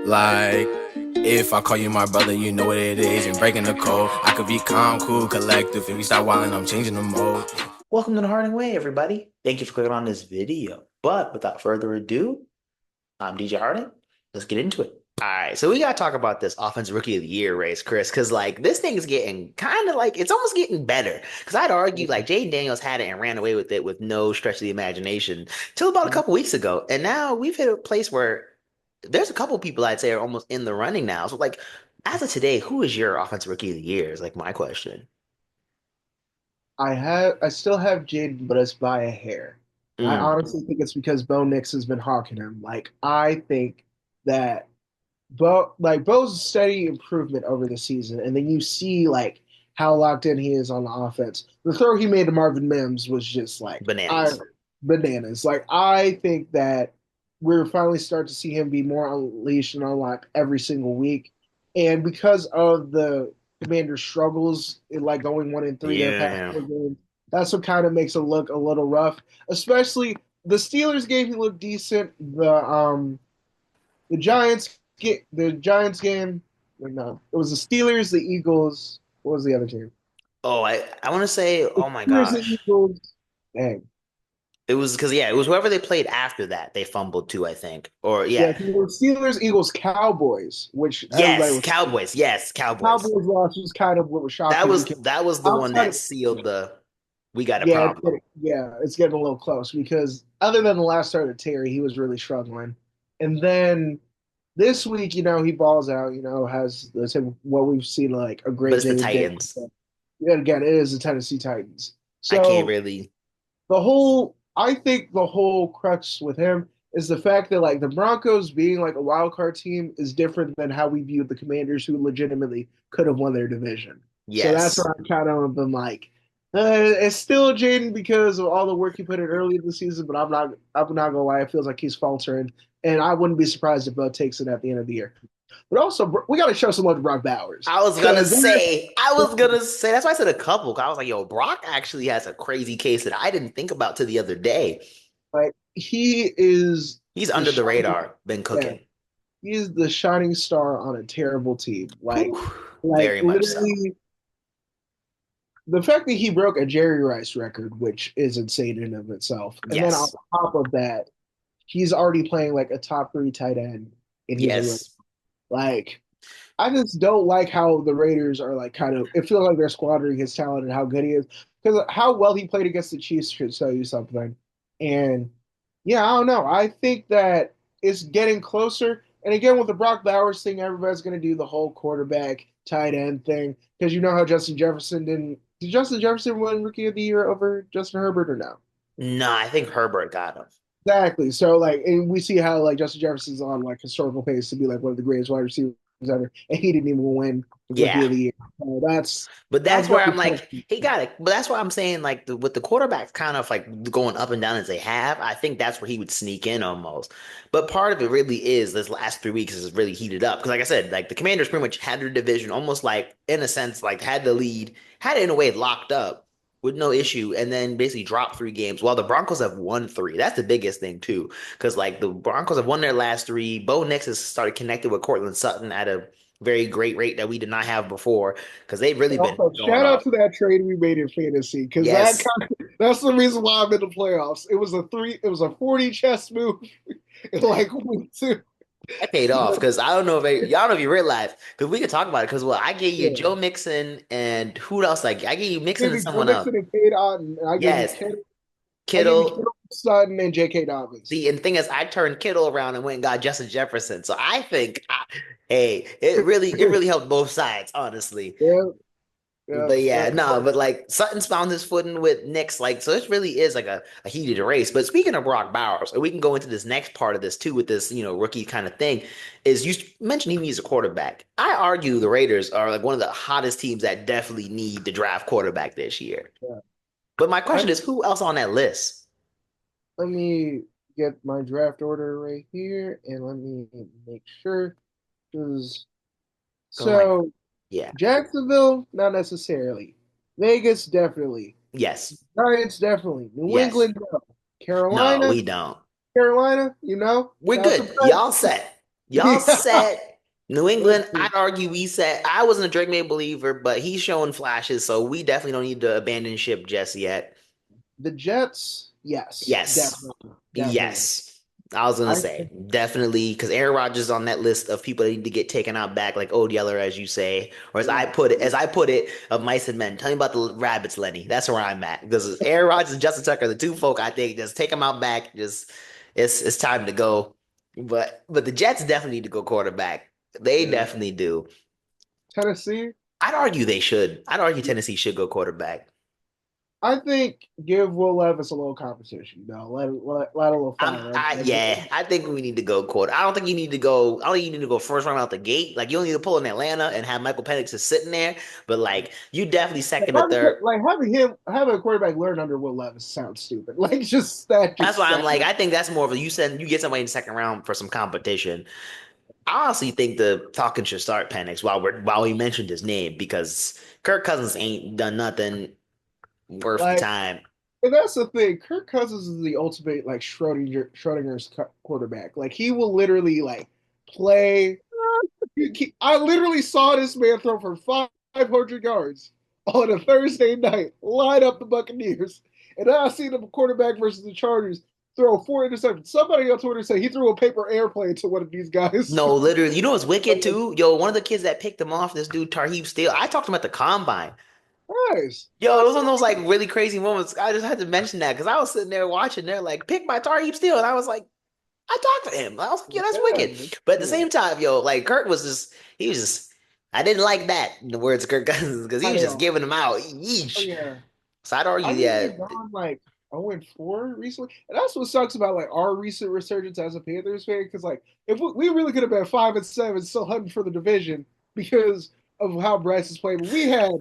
Like, if I call you my brother, you know what it is. And breaking the code, I could be calm, cool, collective. If we start wilding, I'm changing the mode. Welcome to the Harding Way, everybody. Thank you for clicking on this video. But without further ado, I'm DJ Harding. Let's get into it. All right, so we gotta talk about this Offensive Rookie of the Year race, Chris, because like this thing is getting kind of like it's almost getting better. Because I'd argue like Jaden Daniels had it and ran away with it with no stretch of the imagination till about a couple weeks ago, and now we've hit a place where there's a couple people I'd say are almost in the running now. So like as of today, who is your Offensive Rookie of the Year? Is like my question. I still have Jaden, but it's by a hair. I Mm. honestly think it's because Bo Nix has been hawking him. Like I think that Bo's steady improvement over the season, and then you see like how locked in he is on the offense. The throw he made to Marvin Mims was just like Bananas. bananas. Like I think that we're finally starting to see him be more unleashed and unlocked every single week. And because of the Commanders' struggles in like going 1-3 their past Yeah. four games, that's what kind of makes it look a little rough. Especially the Steelers game, he looked decent. The Giants game. No, it was the Steelers, the Eagles. What was the other team? Oh, I want to say, The oh my Steelers, the gosh. Eagles. Dang. It was because yeah, it was whoever they played after that they fumbled to, I think. Or Yeah, yeah. it was Steelers, Eagles, Cowboys, which everybody Yes, was. Cowboys. Yes, Cowboys. Cowboys loss was kind of what was That shocking was because that was the one outside that of sealed the we got a yeah, problem. it's getting a little close because other than the last start of Terry, he was really struggling. And then this week, he balls out, has what we've seen like a But great it's the Jaden Titans. Daniels. Yet again, it is the Tennessee Titans. I can't So really. I think the whole crux with him is the fact that like the Broncos being like a wild card team is different than how we viewed the Commanders, who legitimately could have won their division. So that's Yes. where I kind of been like, it's still Jaden because of all the work he put in early in the season, but I'm not gonna lie, it feels like he's faltering, and I wouldn't be surprised if Bo takes it at the end of the year. But also, we got to show some love to Brock Bowers because I was gonna say that's why I said a couple. 'Cause I was like, yo, Brock actually has a crazy case that I didn't think about till the other day. like he is He's the under the shining, radar, been yeah, cooking. he is the shining star on a terrible team. Whew. Like Very much so. literally, the fact that he broke a Jerry Rice record, which is insane in of itself, and then on Yes. top of that, he's already playing like a top three tight end, and he's a rookie. Yes. Like I just don't like how the Raiders are like kind of. It feels like they're squandering his talent and how good he is because how well he played against the Chiefs should tell you something. And yeah, I don't know. I think that it's getting closer. And again, with the Brock Bowers thing, everybody's going to do the whole quarterback tight end thing because you know how Justin Jefferson didn't. Did Justin Jefferson win Rookie of the Year over Justin Herbert or no? No, I think Herbert got him. Exactly. So like, and we see how like Justin Jefferson's on like historical pace to be like one of the greatest wide receivers ever, and he didn't even win Rookie Yeah. of the Year. So But that's that's where very I'm like, close. he got it. But that's why I'm saying, like, with the quarterbacks kind of like going up and down as they have, I think that's where he would sneak in almost. But part of it really is this last 3 weeks is really heated up. Because, like I said, like the Commanders pretty much had their division almost like, in a sense, like had the lead, had it in a way locked up with no issue, and then basically dropped 3 games while the Broncos have won three. That's the biggest thing, too. Because, like, the Broncos have won their last three. Bo Nix has started connected with Cortland Sutton at a very great rate that we did not have before because they've really been Also, going shout out off. to that trade we made in fantasy because Yes, that's the reason why I'm in the playoffs. It was a 40 chess move in like week two. that paid off because I don't know if y'all know if you realize because we could talk about it because well I gave you Yeah. Joe Mixon and who else like I gave you Mixon Give and me Joe someone else. Mixon and Cade Otton, and I gave you Yes, Kittle. I gave you Kittle. Kittle, Sutton, and J.K. Dobbins. See, and the thing is, I turned Kittle around and went and got Justin Jefferson. So I think, hey, it really helped both sides, honestly. Yeah, yeah, But yeah. yeah, no, but like Sutton's found his footing with Knicks, like so it really is like a heated race. But speaking of Brock Bowers, and we can go into this next part of this too with this, rookie kind of thing, is you mentioned he needs a quarterback. I argue the Raiders are like one of the hottest teams that definitely need to draft quarterback this year. Yeah. But my I, question is, who else on that list? let me get my draft order right here, and let me make sure. Because I'm like, so yeah, Jacksonville, not necessarily. Vegas, definitely. yes, Giants, definitely. New yes. England, no. No, Carolina, we don't. Carolina, We're not good. surprised. Y'all set. Y'all Yeah, set. New let's England, see. I'd argue we set. I wasn't a Drake May believer, but he's showing flashes, so we definitely don't need to abandon ship just yet. The Jets, yes, Yes. definitely, definitely. Yes. I was gonna I say definitely because Aaron Rodgers is on that list of people that need to get taken out back, like Old Yeller, as you say, or yeah. as I put it, of mice and men. Tell me about the rabbits, Lenny. That's where I'm at because Aaron Rodgers and Justin Tucker, the two folk, I think, just take them out back. Just it's time to go. But the Jets definitely need to go quarterback. They Yeah. definitely do. Tennessee, I'd argue they should. I'd argue Tennessee should go quarterback. I think give Will Levis a little competition. No, let a little fire. Yeah, I think we need to go quarter. I don't think you need to go. I don't think you need to go first round out the gate. Like you don't need to pull in Atlanta and have Michael Penix just sitting there. But like you definitely second or third. Like having a quarterback learn under Will Levis sounds stupid. Like just that That's just why I'm sounds. like, I think that's more of a you said you get somebody in the second round for some competition. I honestly think the talking should start Penix while we mentioned his name because Kirk Cousins ain't done nothing worth the Like, time. and that's the thing. Kirk Cousins is the ultimate like Schrodinger's quarterback. Like he will literally like play. I literally saw this man throw for 500 yards on a Thursday night, line up the Buccaneers, and then I seen the quarterback versus the Chargers throw 4 interceptions. Somebody on Twitter said he threw a paper airplane to one of these guys. No, literally, you know what's wicked too? Yo, one of the kids that picked him off, this dude Tarheeb Steele. I talked to him at the combine. Nice. Yo, it was one of those like really crazy moments. I just had to mention that because I was sitting there watching. They're like, pick my Tarheeb Steele, and I was like, I talked to him. I was like, yeah, that's Yeah, wicked. But at the same time, yo, like Kurt was just, he was just, I didn't like that in the words of Kirk Cousins because he I was just know. giving them out Oh each. yeah. So I'd argue, I think yeah, they've gone like 0-4 recently, and that's what sucks about like our recent resurgence as a Panthers fan. Because like if we really could have been 5-7, still hunting for the division because of how Bryce is playing. But we had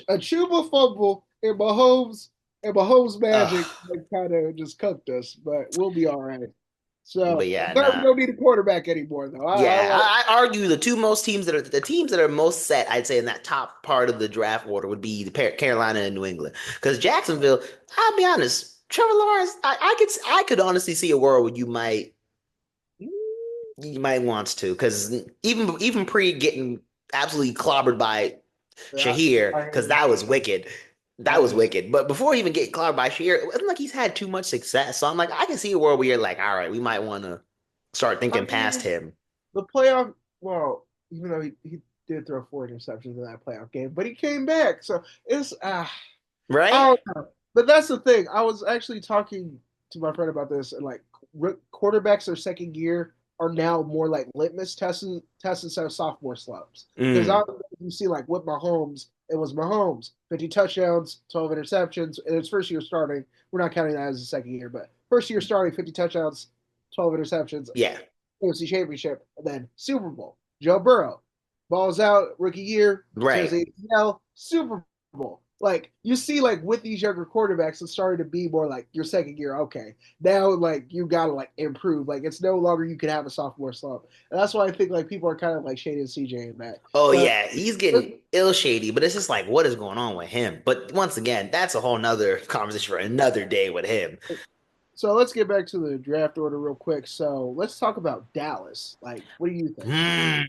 a Chuba fumble and Mahomes magic ugh. that kind of just cooked us. But we'll be all right. But So yeah, I'm glad we nah. don't need a quarterback anymore, though. I Yeah, like. I argue the two most teams that are the teams that are most set, I'd say in that top part of the draft order would be the Carolina and New England. Because Jacksonville, I'll be honest, Trevor Lawrence, I could honestly see a world where you might want to because even pre getting absolutely clobbered by Yeah, Shahir I because that was wicked. That that was was. wicked. But before even getting clobbered by Shahir, it wasn't like he's had too much success. So I'm like, I can see a world where you're like, all right, we might want to start I thinking past mean, him, the playoff, well, even though he did throw 4 interceptions in that playoff game, but he came back. So it's I right? don't know. But that's the thing. I was actually talking to my friend about this, and like quarterbacks their second year are now more like litmus tests instead of sophomore slumps. Because Mm, you see, like with Mahomes, it was Mahomes 50 touchdowns, 12 interceptions, and his first year starting. We're not counting that as a second year, but first year starting 50 touchdowns, 12 interceptions, yeah. AFC Championship, and then Super Bowl. Joe Burrow balls out rookie year, tears Right. ACL, Super Bowl. Like you see, like with these younger quarterbacks, it's starting to be more like your second year. Okay, now like you gotta like improve. Like it's no longer you can have a sophomore slump, and that's why I think like people are kind of like shading CJ in that. Oh But yeah, he's getting ill shady, but it's just like, what is going on with him? But once again, that's a whole nother conversation for another day with him. so let's get back to the draft order real quick. So let's talk about Dallas. Like, what do you think? Hmm.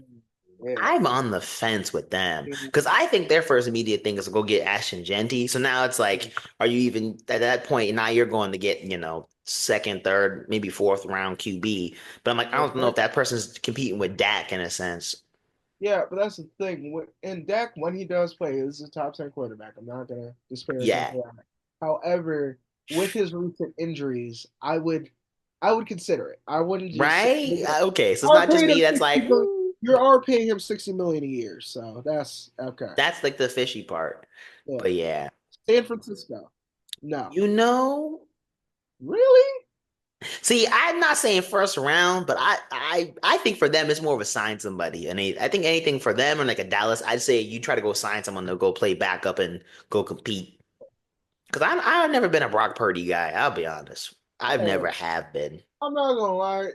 Yeah. I'm on the fence with them because I think their first immediate thing is to go get Ashton Genty. So now it's like, are you even at that point? Now you're going to get, second, third, maybe fourth round QB. But I'm like, I don't know if that person's competing with Dak in a sense. Yeah, but that's the thing. And Dak, when he does play, is a top 10 quarterback. I'm not gonna disparage him Yeah. for that. However, with his recent injuries, I would consider it. I wouldn't just say Right? Okay. So it's are not just paying me him that's 60 like, million. You are paying him 60 million a year, so that's okay. that's like the fishy part. Yeah. But yeah. San Francisco. No. You know, Really? see, I'm not saying first round, but I think for them it's more of a sign somebody. And I think anything for them or like a Dallas, I'd say you try to go sign someone to go play backup and go compete. Because I've never been a Brock Purdy guy. I'll be honest. I've Hey, never have been. I'm not gonna lie.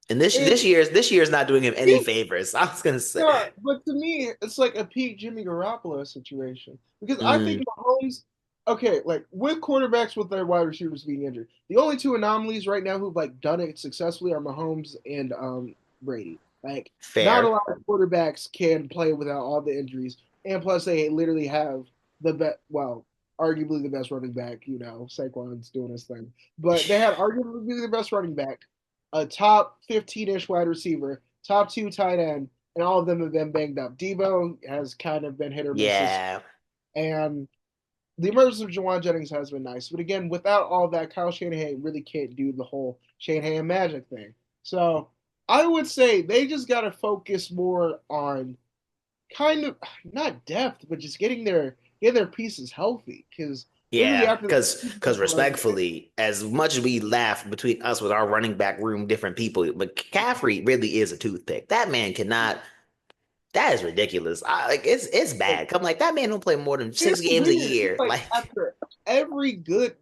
And this year's not doing him any It, favors. I was gonna say. Yeah, but to me, it's like a peak Jimmy Garoppolo situation because I think Mm, Mahomes. Okay, like with quarterbacks with their wide receivers being injured, the only two anomalies right now who've like done it successfully are Mahomes and Brady. Like, not a Fair. lot of quarterbacks can play without all the injuries, and plus they literally have the best, well, arguably the best running back. Saquon's doing his thing, but they had arguably the best running back, a top 15-ish wide receiver, top two tight end, and all of them have been banged up. Debo has kind of been hit or miss this, Yeah. and the emergence of Jawan Jennings has been nice. But again, without all that, Kyle Shanahan really can't do the whole Shanahan magic thing. So I would say they just got to focus more on kind of not depth, but just getting their pieces healthy. Because literally Yeah, after because respectfully, as much as we laugh between us with our running back room, different people, but McCaffrey really is a toothpick. That man cannot. That is ridiculous. Like it's bad. Come like that man don't play more than it's 6 games a weird. It's year. like Like after every good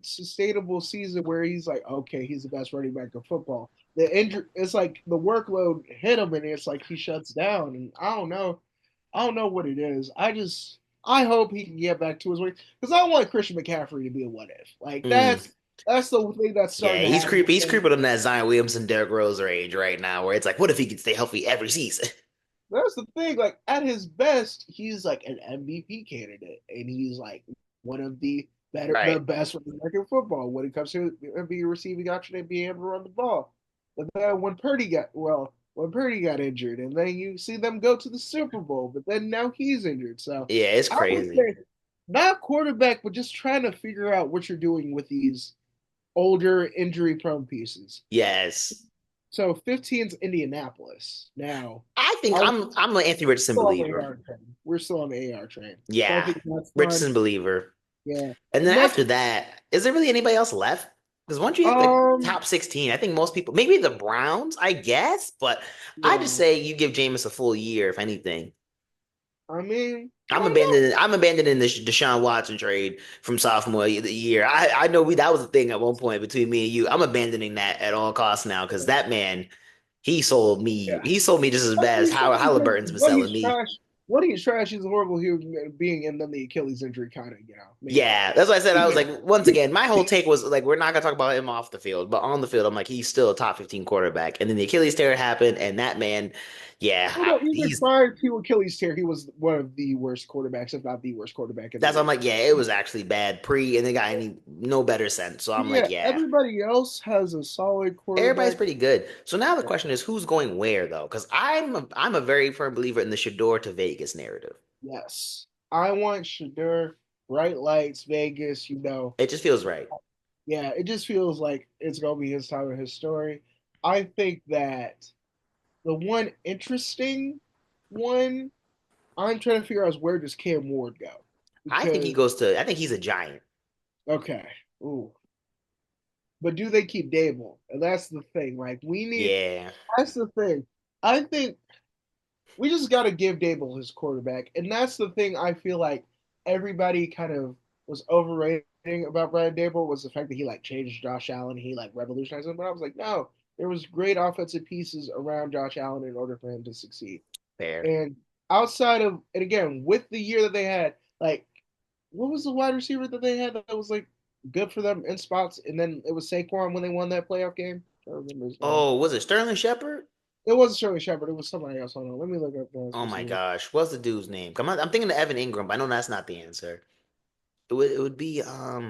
sustainable season where he's like, okay, he's the best running back in football. The injury, it's like the workload hit him, and it's like he shuts down. And I don't know what it is. I hope he can get back to his way because I don't want Christian McCaffrey to be a what if. Like mm, that's the thing that's starting yeah, to he's happen. creepy. He's creeping on that Zion Williamson, Derrick Rose range right now, where it's like, what if he could stay healthy every season? That's the thing. Like at his best, he's like an MVP candidate, and he's like one of the Right. best running back in football when it comes to being receiving option and being able to run the ball. But then when Purdy got injured, and then you see them go to the Super Bowl, but then now he's injured. So Yeah, it's I would crazy. say not quarterback, but just trying to figure out what you're doing with these older injury prone pieces. Yes. So 15's Indianapolis. Now, I think are I'm an Anthony Richardson still on the believer. AR train. We're still on the AR train. So I Yeah. think that's fun. Richardson believer. Yeah. And The then next, after that, is there really anybody else left? Because once you hit the um, top 16, I think most people, maybe the Browns, I guess, but I just yeah. say you give Jameis a full year, if anything. I mean, I'm why not? abandoning. I'm abandoning the Deshaun Watson trade from sophomore year. I know that was a thing at one point between me and you. I'm abandoning that at all costs now because that man, he sold me. Yeah. He sold me just as I bad as mean, how Halliburton's been when selling he's me. trash, when he's trash, he's a horrible human being, and then the Achilles injury kind of, made it. Yeah, that's what I said. I was Yeah. like, once again, my whole take was like, we're not gonna talk about him off the field, but on the field, I'm like, he's still a top 15 quarterback. And then the Achilles tear happened, and that man, yeah, Well, no, even he's prior to Achilles tear, he was one of the worst quarterbacks, if not the worst quarterback in the that's I'm league. like, yeah, it was actually bad pre, and they got any no better sense. So I'm like, Yeah, yeah, everybody else has a solid everybody's quarterback. pretty good. So now the question is, who's going where though? Because I'm a very firm believer in the Shador to Vegas narrative. Yes. I want Shadur, bright lights, Vegas, It just feels right. Yeah, it just feels like it's gonna be his time and his story. I think that the one interesting one I'm trying to figure out is where does Cam Ward go? I think he Because goes to. I think he's a giant. okay, ooh. But do they keep Dable? And that's the thing. Like Yeah, that's the thing. I think we just got to give Dable his quarterback, and that's the thing. I feel like everybody kind of was overrating about Brian Dable was the fact that he like changed Josh Allen, he like revolutionized him. But I was like, no, there was great offensive pieces around Josh Allen in order for him to succeed. fair. And outside of, and again, with the year that they had, like, what was the wide receiver that they had that was like good for them in spots? And then it was Saquon when they won that playoff game. I don't remember his name. Oh, was it Sterling Shepard? It wasn't Shirley Shepard. It was somebody else. Hold on. Let me look up the Oh my receiver. gosh, what's the dude's name? Come on, I'm thinking of Evan Ingram, but I know that's not the answer. It would be It oh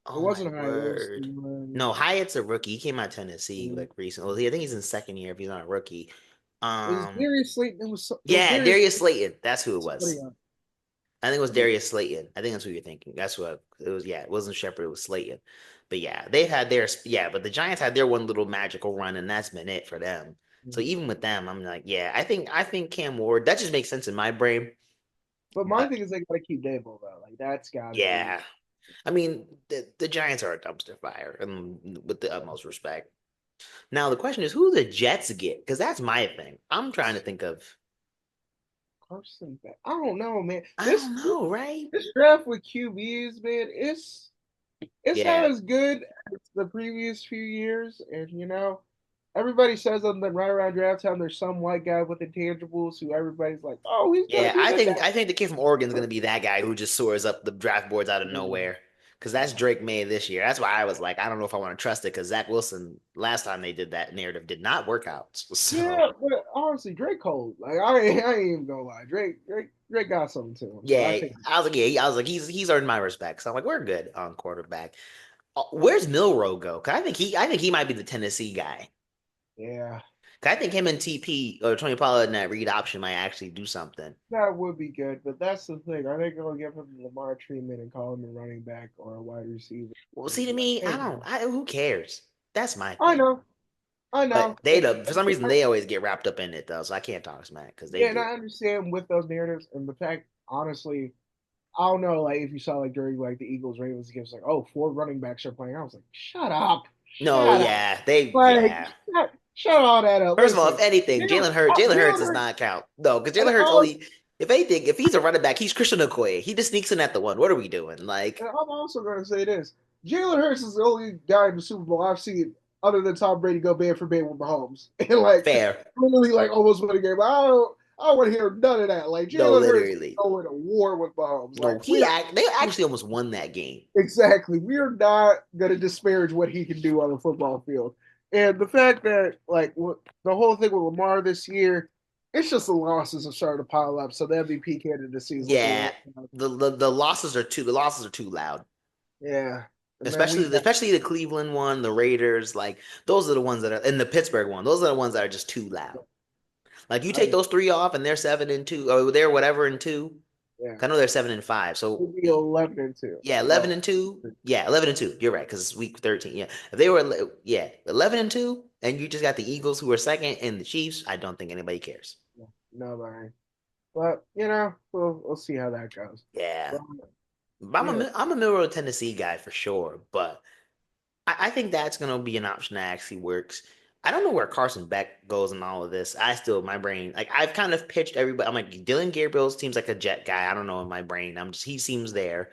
my wasn't high. It was word. No, Hyatt's a rookie. He came out of Tennessee um, like recently. Well, I think he's in second year if he's not a rookie. it was Um Darius Slayton. It was yeah, Darius Darius Slayton. That's who it somebody was. else. I think it was Let me- Darius Slayton. I think that's what you're thinking. That's what it was. Yeah, it wasn't Shepard, it was Slayton. But yeah, they've had their yeah, but the Giants had their one little magical run, and that's been it for them. So even with them, I'm like, yeah, I think Cam Ward, that just makes sense in my brain. But my But thing is they gotta keep Dable though. Like that's gotta be. yeah, I mean, the Giants are a dumpster fire, and with the utmost respect. Now the question is, who the Jets get? Because that's my thing. I'm trying to think of. Carson Beck. I don't know, man. I This don't know, right? this draft with QBs, man, it's not Yeah, as good as the previous few years. And everybody says that right around draft time, there's some white guy with intangibles who everybody's like, oh, he's gonna yeah. be I the think next. I think the kid from Oregon is going to be that guy who just soars up the draft boards out of Yeah. nowhere. because that's Drake May this year. That's why I was like, I don't know if I want to trust it because Zach Wilson last time they did that narrative did not work out. So Yeah, but honestly, Drake cold. Like I ain't even gonna lie. Drake got something to him. So I yeah, think I was like, yeah, I was like, he's earned my respect. So I'm like, we're good on quarterback. Where's Milrow go? 'Cause I think he might be the Tennessee guy. yeah, 'Cause I think him and TP or Tony Pollard and that read option might actually do something. that would be good. But that's the thing. Are they gonna give him Lamar treatment and call him a running back or a wide receiver? Well, And see, to be like, me, hey, who cares? That's my I thing. know, I know. But for some reason, they always get wrapped up in it though, so I can't talk smack because they Yeah, and do. I understand with those narratives and the fact, honestly, I don't know, like if you saw like during like the Eagles Ravens games, like, oh, four running backs are playing. I was like, No, shut up. Like, yeah. shut all that up. First of all, if Listen, anything, Jalen Hurts does Jalen, not count. No, because and Jalen Hurts only, if anything, if he's a running back, he's Christian Okoye. He just sneaks in at the one. What are we doing? Like, I'm also going to say this: Jalen Hurts is the only guy in the Super Bowl I've seen other than Tom Brady go band for band with Mahomes, and like fair. literally like almost win a game. I don't want to hear none of that. Like No, Jalen Hurts is literally. going to war with Mahomes. No, Like we're they actually almost won that game. exactly. We are not going to disparage what he can do on the football field. And the fact that, like, the whole thing with Lamar this year, it's just the losses are starting to pile up. So the MVP candidacy is looking a Yeah, little, the losses are too loud. yeah. And then Especially the Cleveland one, the Raiders, like those are the ones that are and the Pittsburgh one. Those are the ones that are just too loud. Like you take I, those three off and they're 7-2, or they're whatever and two. yeah, I know they're 7-5. So it'd be 11-2. yeah, Oh, 11-2. Yeah, 11-2. You're right, because it's week 13. Yeah. If they were 11-2, and you just got the Eagles who are second and the Chiefs, I don't think anybody cares. no, man. But we'll see how that goes. Yeah. But, But yeah, I'm a Middle Tennessee guy for sure, but I think that's gonna be an option that actually works. I don't know where Carson Beck goes in all of this. My brain, like I've kind of pitched everybody. I'm like Dylan Gabriel seems like a Jet guy. I don't know in my brain. He seems there.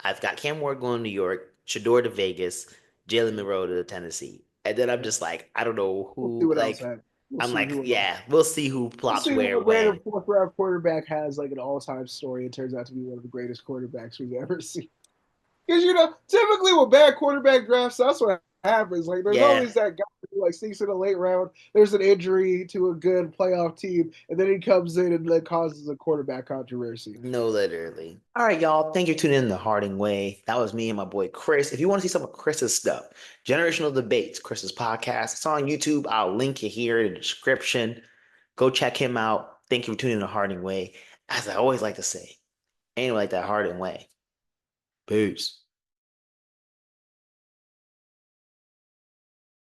I've got Cam Ward going to New York, Shador to Vegas, Jalen Monroe to Tennessee, and then I'm yeah. just like I don't know We'll see who. what else Like happens. We'll I'm see like who else. yeah, we'll see who We'll plops see where what random when. fourth round quarterback has like an all time story and turns out to be one of the greatest quarterbacks we've ever seen. Because typically with bad quarterback drafts, that's what happens. Like, there's Yeah, always that guy who like sneaks in a late round. There's an injury to a good playoff team, and then he comes in and then causes a quarterback controversy. no, literally. All right, y'all. Thank you for tuning in to the Harding Way. That was me and my boy Chris. If you want to see some of Chris's stuff, Generational Debates, Chris's podcast, it's on YouTube. I'll link it here in the description. Go check him out. Thank you for tuning in to Harding Way. As I always like to say, ain't like that Harding Way. Peace.